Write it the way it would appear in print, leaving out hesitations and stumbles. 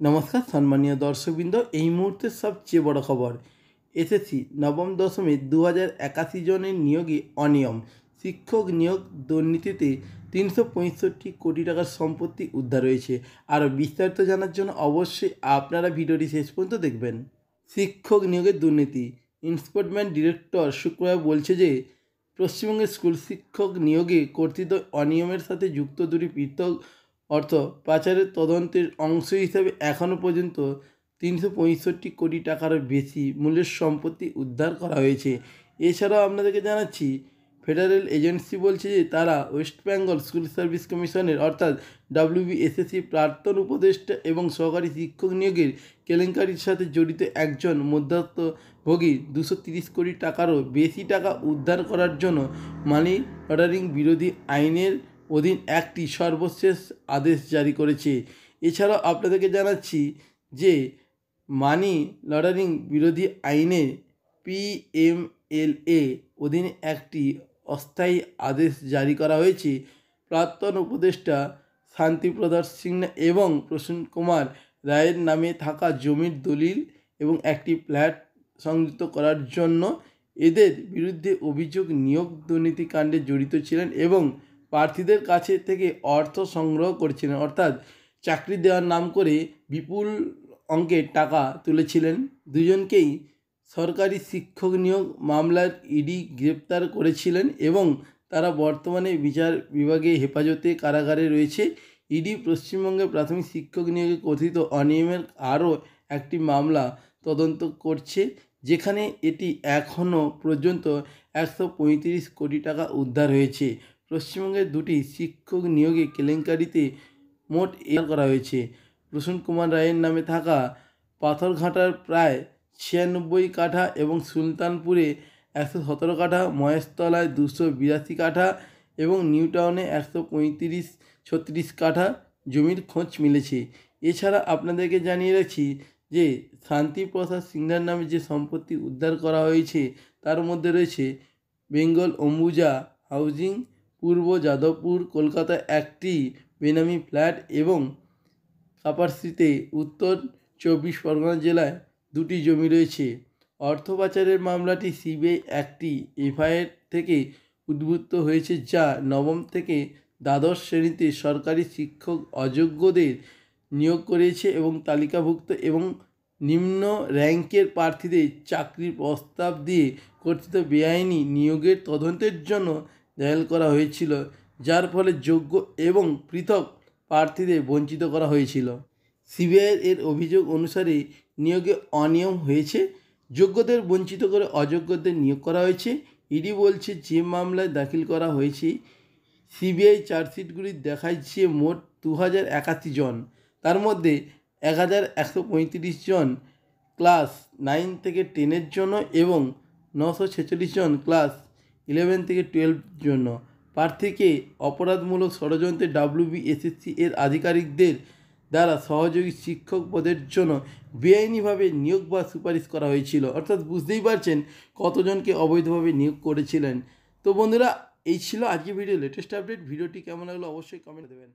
নমস্কার সম্মানীয় দর্শকবৃন্দ, এই মুহূর্তের সবচেয়ে বড় খবর। এসএসসি নবম দশমে 2081 জনের নিয়োগে অনিয়ম, শিক্ষক নিয়োগ দুর্নীতিতে 365 কোটি টাকার সম্পত্তি উদ্ধার হয়েছে। আরও বিস্তারিত জানার জন্য অবশ্যই আপনারা ভিডিওটি শেষ পর্যন্ত দেখবেন। শিক্ষক নিয়োগের দুর্নীতি, এনফোর্সমেন্ট ডিরেক্টর শুক্রবার বলছে যে পশ্চিমবঙ্গের স্কুল শিক্ষক নিয়োগে কর্তৃত অনিয়মের সাথে যুক্ত দুটি পৃথক অর্থ পাচারের তদন্তের অংশ হিসাবে এখনও পর্যন্ত 365 কোটি টাকারও বেশি মূল্যের সম্পত্তি উদ্ধার করা হয়েছে। এছাড়াও আপনাদেরকে জানাচ্ছি, ফেডারেল এজেন্সি বলছে যে তারা ওয়েস্ট বেঙ্গল স্কুল সার্ভিস কমিশনের অর্থাৎ WBSSC প্রাক্তন উপদেষ্টা এবং সহকারী শিক্ষক নিয়োগের কেলেঙ্কারির সাথে জড়িত একজন মধ্যস্থভোগী 230 কোটি টাকারও বেশি টাকা উদ্ধার করার জন্য মানি লন্ডারিং বিরোধী আইনের অধীন একটি সর্বশেষ আদেশ জারি করেছে। এছাড়াও আপনাদেরকে জানাচ্ছি যে মানি লন্ডারিং বিরোধী আইনে PMLA অধীনে একটি অস্থায়ী আদেশ জারি করা হয়েছে। প্রাক্তন উপদেষ্টা শান্তিপ্রসাদ সিনহা এবং প্রসন্ন কুমার রায়ের নামে থাকা জমির দলিল এবং একটি ফ্ল্যাট সংযুক্ত করার জন্য এদের বিরুদ্ধে অভিযোগ নিয়োগ দুর্নীতিকাণ্ডে জড়িত ছিলেন এবং প্রার্থীদের কাছে থেকে অর্থ সংগ্রহ করেছিলেন, অর্থাৎ চাকরি দেওয়ার নাম করে বিপুল অঙ্কের টাকা তুলেছিলেন। দুজনকেই সরকারি শিক্ষক নিয়োগ মামলার ইডি গ্রেপ্তার করেছিলেন এবং তারা বর্তমানে বিচার বিভাগে হেফাজতে কারাগারে রয়েছে। ইডি পশ্চিমবঙ্গের প্রাথমিক শিক্ষক নিয়োগে কথিত অনিয়মের আরও একটি মামলা তদন্ত করছে, যেখানে এটি এখনও পর্যন্ত 135 কোটি টাকা উদ্ধার হয়েছে। পশ্চিমবঙ্গের দুটি শিক্ষক নিয়োগে কেলেঙ্কারিতে মোট করা হয়েছে। প্রসন্ন কুমার রায়ের নামে থাকা পাথরঘাটার প্রায় 96 কাঠা এবং সুলতানপুরে 117 কাঠা, মহেশতলায় 282 কাঠা এবং নিউ টাউনে 135-36 কাঠা জমির খোঁজ মিলেছে। এছাড়া আপনাদেরকে জানিয়ে রাখছি যে শান্তিপ্রসাদ সিনহার নামে যে সম্পত্তি উদ্ধার করা হয়েছে তার মধ্যে রয়েছে বেঙ্গল অম্বুজা হাউজিং, পূর্ব যাদবপুর কলকাতা একটি বেনামি ফ্ল্যাট এবং কাপারসিতে উত্তর 24 পরগনা জেলায় দুটি জমি রয়েছে। অর্থ পাচারের মামলাটি সিবিআই একটি এফআইআর থেকে উদ্ভূত হয়েছে, যা নবম থেকে দ্বাদশ শ্রেণীতে সরকারি শিক্ষক অযোগ্যদের নিয়োগ করেছে এবং তালিকাভুক্ত এবং নিম্ন র্যাঙ্কের প্রার্থীদের চাকরির প্রস্তাব দিয়ে কর্তৃত বেআইনি নিয়োগের তদন্তের জন্য দায়ের করা হয়েছিল, যার ফলে যোগ্য এবং পৃথক প্রার্থীদের বঞ্চিত করা হয়েছিল। সিবিআইয়ের এর অভিযোগ অনুসারে নিয়োগে অনিয়ম হয়েছে, যোগ্যদের বঞ্চিত করে অযোগ্যদের নিয়োগ করা হয়েছে। ইডি বলছে যে মামলায় দাখিল করা হয়েছে সিবিআই চার্জশিটগুলি দেখাচ্ছে মোট 2081 জন, তার মধ্যে 1135 জন ক্লাস 9 থেকে 10-এর জন্য এবং 946 জন ক্লাস 11 থেকে 12 জন্য। প্রার্থীকে অপরাধমূলক ষড়যন্ত্রে WBSSC এর আধিকারিকদের দ্বারা সহযোগী শিক্ষক পদের জন্য বেআইনিভাবে নিয়োগ বা সুপারিশ করা হয়েছিল, অর্থাৎ বুঝতেই পারছেন কতজনকে অবৈধভাবে নিয়োগ করেছিলেন। তো বন্ধুরা, এই ছিল আজকে ভিডিও লেটেস্ট আপডেট। ভিডিওটি কেমন লাগলো অবশ্যই কমেন্ট দেবেন।